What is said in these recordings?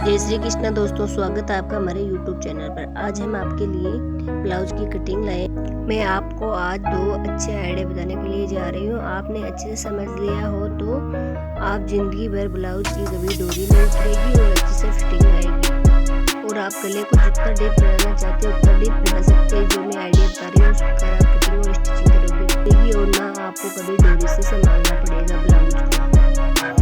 जय श्री कृष्णा दोस्तों, स्वागत है आपका हमारे YouTube चैनल पर। आज हम आपके लिए ब्लाउज की कटिंग लाए। मैं आपको आज दो अच्छे आइडिया बताने के लिए जा रही हूँ। आपने अच्छे से समझ लिया हो तो आप जिंदगी भर ब्लाउज की कभी डोरी नहीं उतरेगी और अच्छे से फिटिंग आएगी। और आप गले को जितना डीप बनाना चाहते हो उतना डीप बना सकते हैं। जो मैं आइडिया बता रही हूँ उसके आप कटिंग और स्टिचिंग करोगे और ना आपको कभी डोरी से संभालना पड़ेगा ब्लाउज को।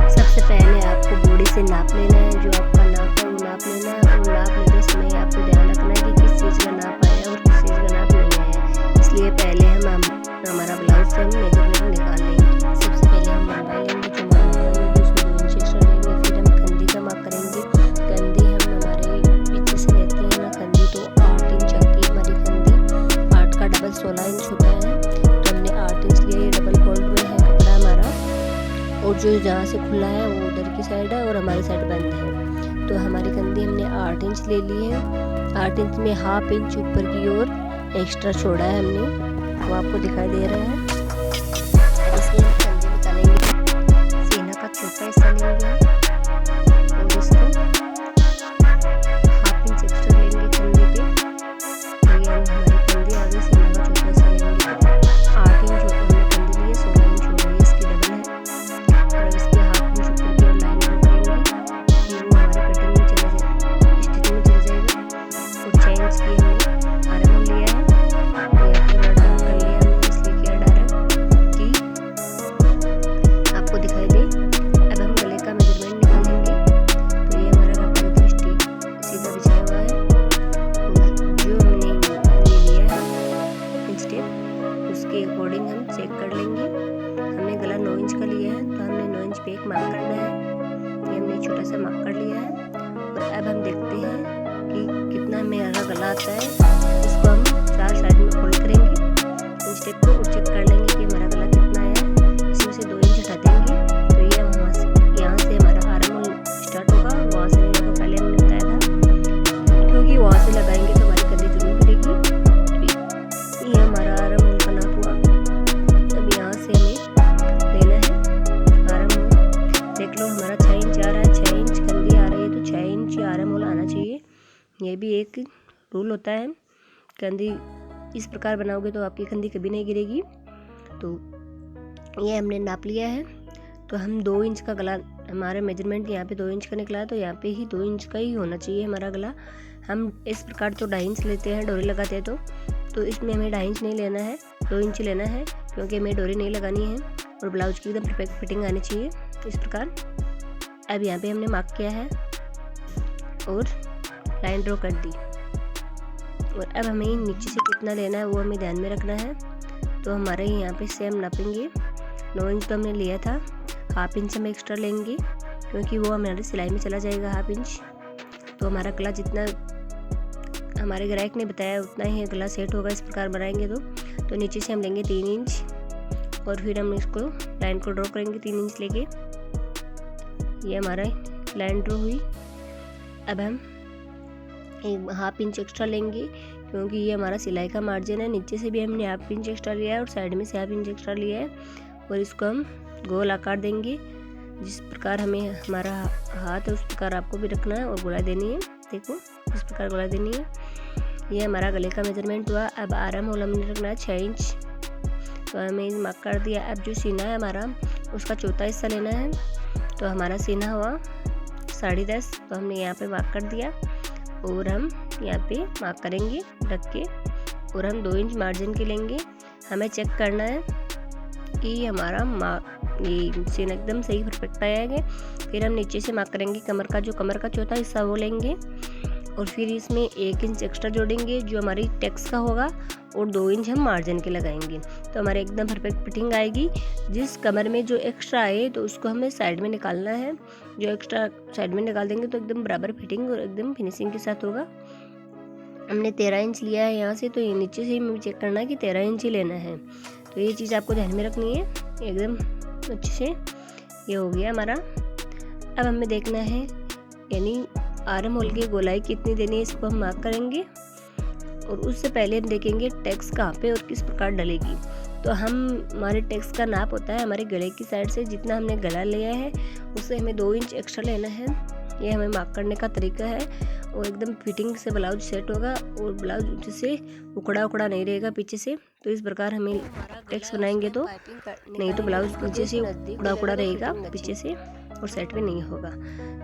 सबसे पहले आपको बॉडी से नाप लेना है। जो आपका नाप है वो नाप लेना है और नाप लेते समय आपको ध्यान रखना है कि किस चीज़ का नाप आया और किस चीज़ का नाप नहीं आया। इसलिए पहले हम हमारा ब्लाउज से हम मेजरमेंट निकाल लेंगे। सबसे पहले हम लंबाई लेंगे, जो लेंगे उसमें 2 इंच एक्स्ट्रा लेंगे। फिर हम कंधी का माप करेंगे। कंधी हम हमारे पीछे से लेते हैं ना कंधी, तो 8 इंच आती है हमारी कंधी। 8 का डबल 16 इंच होता है, तो हमने 8 इंच लिया। ये डबल फोल्ड में है कपड़ा हमारा, और जो जहाँ से खुला है वो उधर की साइड है और हमारी साइड बंद है। तो हमारी कंधी हमने 8 इंच ले ली है। 8 इंच में ½ इंच ऊपर की ओर एक्स्ट्रा छोड़ा है हमने, वो आपको दिखाई दे रहा है। इसलिए हम कंधी निकालेंगे, सीना का छोटा हिस्सा लेंगे और इसको ½ इंच एक्स्ट्रा लेंगे कंधे पे। ये हमारी कंधी आ गई। सीना का छोटा हिस्सा लेंगे, 8 इंच हमने कंधी लिए, 16 इंच हो गई, इसकी डबल है। और इसके ½ इंच ऊपर की ओर लाइन ड्रॉ करेंगे कि वो हमारे कटिंग में चला जाएगा, स्टिचिंग में चला जाएगा। और 6 इंच की हमने आर्म होल लिया है। ये पूरा डार्क कर लिया हमने, इसलिए किया डार्क कि आपको दिखाई दे। अब हम गले का मेजरमेंट निकालेंगे। तो ये हमारा कपड़ा एकदम सीधा बिछाया हुआ है और जो हमने ये लिया है स्टेप, उसके अकॉर्डिंग हम चेक कर लेंगे। हमने गला 9 इंच का लिया है, तो हमने 9 इंच पे एक मार्क करना है। ये हमने छोटा सा मार्क कर लिया है। और अब हम देखते हैं कि कितना मेरा गला आता है। इसको हम 4 साइड में फोल्ड करेंगे इन स्टेप को और चेक कर लेंगे कि हमारा गला कितना है। इसमें से 2 इंच हटा देंगे, तो ये यहाँ से हमारा आर्म होल स्टार्ट होगा। वहाँ से नहीं होगा, पहले हमने बताया था, क्योंकि वहाँ से लगाएंगे तो हमारी कंधी जरूर गिरेगी। ये हमारा आर्म होल का नाप हुआ। अब यहाँ से हमें लेना है आर्म होल। देख लो हमारा 6 इंच आ रहा है, 6 इंच कंधी आ रही है, तो 6 इंच आर्म होल आना चाहिए। ये भी एक रूल होता है। कंधी इस प्रकार बनाओगे तो आपकी कंधी कभी नहीं गिरेगी। तो ये हमने नाप लिया है। तो हम 2 इंच का गला, हमारा मेजरमेंट यहाँ पे 2 इंच का निकला है, तो यहाँ पे ही 2 इंच का ही होना चाहिए हमारा गला। हम इस प्रकार तो 2.5 इंच लेते हैं डोरी लगाते हैं, तो इसमें हमें 2.5 इंच नहीं लेना है, 2 इंच लेना है, क्योंकि हमें डोरी नहीं लगानी है और ब्लाउज की एकदम परफेक्ट फिटिंग आनी चाहिए इस प्रकार। अब यहाँ पे हमने मार्क किया है और लाइन ड्रॉ कर दी। और अब हमें नीचे से कितना लेना है वो हमें ध्यान में रखना है। तो हमारे यहाँ पे सेम नापेंगे। 9 इंच तो हमने लिया था, ½ इंच हम एक्स्ट्रा लेंगे क्योंकि वो हमारी सिलाई में चला जाएगा ½ इंच। तो हमारा गला जितना हमारे ग्राहक ने बताया उतना ही गला सेट होगा इस प्रकार बनाएंगे। तो नीचे से हम लेंगे 3 इंच और फिर हम इसको लाइन को ड्रॉ करेंगे 3 इंच लेके। ये हमारा लाइन ड्रॉ हुई। अब हम ½ इंच एक्स्ट्रा लेंगे क्योंकि ये हमारा सिलाई का मार्जिन है। नीचे से भी हमने ½ इंच एक्स्ट्रा लिया है और साइड में से ½ इंच एक्स्ट्रा लिया है। और इसको हम गोल आकार देंगे। जिस प्रकार हमें हमारा हाथ है उस प्रकार आपको भी रखना है और गोलाई देनी है। देखो इस प्रकार गोलाई देनी है। ये हमारा गले का मेजरमेंट हुआ। अब आर्म होल हमने रखना है 6 इंच, तो हमें मार्क कर दिया। अब जो सीना है हमारा उसका चौथा हिस्सा लेना है। तो हमारा सीना हुआ 10.5, तो हमने यहाँ पे मार्क कर दिया और हम यहाँ पे मार्क करेंगे रख के। और हम 2 इंच मार्जिन के लेंगे। हमें चेक करना है कि हमारा ये सीना एकदम सही परफेक्ट आया है। फिर हम नीचे से मार्क करेंगे कमर का चौथा हिस्सा वो लेंगे और फिर इसमें 1 इंच एक्स्ट्रा जोड़ेंगे जो हमारी टक्स का होगा और 2 इंच हम मार्जिन के लगाएंगे। तो हमारे एकदम परफेक्ट फिटिंग आएगी। जिस कमर में जो एक्स्ट्रा आए तो उसको हमें साइड में निकालना है। जो एक्स्ट्रा साइड में निकाल देंगे तो एकदम बराबर फिटिंग और एकदम फिनिशिंग के साथ होगा। हमने 13 इंच लिया है यहाँ से, तो ये नीचे से ही हमें चेक करना है कि 13 इंच ही लेना है। तो ये चीज़ आपको ध्यान में रखनी है एकदम अच्छे से। ये हो गया हमारा। अब हमें देखना है यानी आर्म होल की गोलाई कितनी देनी है, इसको हम मार्क करेंगे। और उससे पहले हम देखेंगे टैक्स कहाँ पे और किस प्रकार डलेगी। तो हमारे टैक्स का नाप होता है हमारे गले की साइड से, जितना हमने गला लिया है उससे हमें 2 इंच एक्स्ट्रा लेना है। ये हमें मार्क करने का तरीका है और एकदम फिटिंग से ब्लाउज सेट होगा और ब्लाउज से उखड़ा उखड़ा नहीं रहेगा पीछे से। तो इस प्रकार हमें टेक्स बनाएंगे तो नहीं तो ब्लाउज पीछे से उखड़ा उखड़ा रहेगा पीछे से और सेट भी नहीं होगा।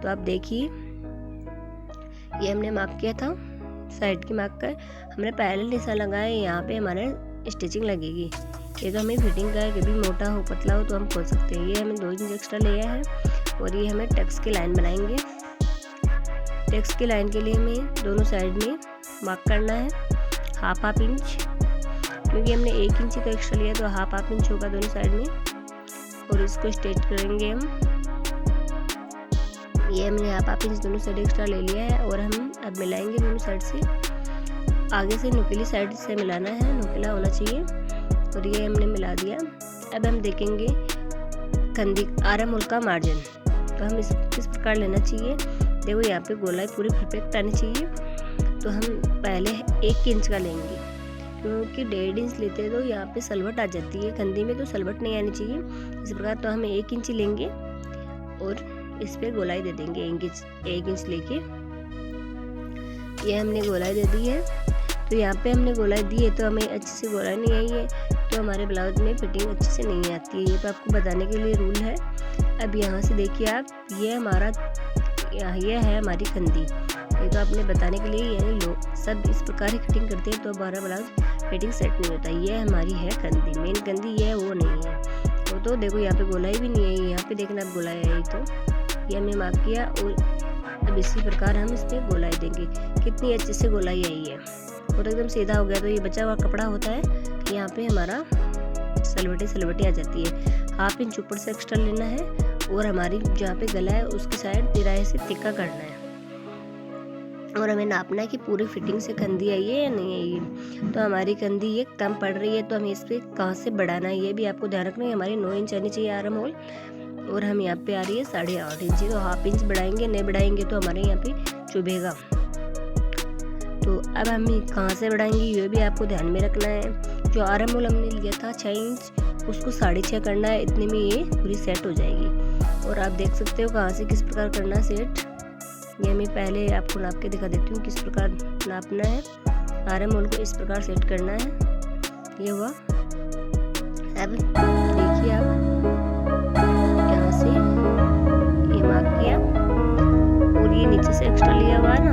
तो आप देखिए ये हमने मार्क किया था, साइड की मार्क कर हमने पहले निशान लगाया, यहाँ पे हमारे स्टिचिंग लगेगी। ये तो हमें फिटिंग का है, कभी मोटा हो पतला हो तो हम खोल सकते हैं। ये हमें 2 इंच एक्स्ट्रा लिया है और ये हमें टक्स की लाइन बनाएंगे। टक्स की लाइन के लिए हमें दोनों साइड में मार्क करना है हाफ इंच, क्योंकि हमने 1 इंच का एक्स्ट्रा लिया तो हाफ इंच होगा दोनों साइड में। और इसको स्ट्रेट करेंगे हम। ये हमने हाफ इंच दोनों साइड एक्स्ट्रा ले लिया है और हम अब मिलाएंगे दोनों साइड से। आगे से नुकीली साइड से मिलाना है, नुकीला होना चाहिए। और ये हमने मिला दिया। अब हम देखेंगे कंधी आर्म होल का मार्जिन, तो हम किस प्रकार लेना चाहिए। देखो यहाँ पे गोलाई पूरी परफेक्ट आनी चाहिए, तो हम पहले 1 इंच का लेंगे, क्योंकि 1.5 इंच लेते हैं तो यहाँ पे सलवट आ जाती है कंधी में, तो सलवट नहीं आनी चाहिए। इस प्रकार तो हम 1 इंच लेंगे और इस पर गोलाई दे देंगे 1 इंच लेके। ये हमने गोलाई दे दी है। तो यहाँ पे हमने गोलाई दी है तो हमें अच्छे से गोलाई नहीं आई है, तो हमारे ब्लाउज में फिटिंग अच्छे से नहीं आती है। ये तो आपको बताने के लिए रूल है। अब यहाँ से देखिए आप, ये है हमारी कंधी। ये तो आपने बताने के लिए, यानी लोग सब इस प्रकार ही कटिंग करते हैं तो हमारा ब्लाउज फिटिंग सेट नहीं होता। ये हमारी है कंधी, मेन कंधी ये है, वो नहीं है। वो तो देखो यहाँ पे गोलाई भी नहीं है, यहाँ पे देखना आप गोलाई आई। तो ये हमने मार्क किया और अब इसी प्रकार हम इसमें गोलाई देंगे। कितनी अच्छे से गोलाई आई है और एकदम सीधा हो गया। तो ये बचा हुआ कपड़ा होता है, यहाँ पे हमारा सलवटी आ जाती है। हाफ इंच ऊपर से एक्स्ट्रा लेना है और हमारी जहाँ पे गला है उसकी साइड तिराहे से तिक्का करना है। और हमें नापना है कि पूरी फिटिंग से कंधी आई है या नहीं आई है। तो हमारी कंधी ये कम पड़ रही है तो हमें इस पर कहाँ से बढ़ाना है ये भी आपको ध्यान रखना है। हमारी 9 इंच आनी चाहिए आर्म होल और हम यहाँ पे आ रही है 8.5 इंच। तो हाफ इंच बढ़ाएंगे, नहीं बढ़ाएंगे तो हमारे यहाँ पे चुभेगा। तो अब हम कहाँ से बढ़ाएंगे ये भी आपको ध्यान में रखना है। जो आर्म होल हमने लिया था 6 इंच, उसको 6.5 करना है, इतने में ये पूरी सेट हो जाएगी। और आप देख सकते हो कहाँ से किस प्रकार करना है सेट। ये मैं पहले आपको नाप के दिखा देती हूँ किस प्रकार नापना है। आर्म होल को इस प्रकार सेट करना है। ये हुआ। अब देखिए आप यहाँ से ये मार्क किया और ये नीचे से एक्स्ट्रा लिया हुआ है ना,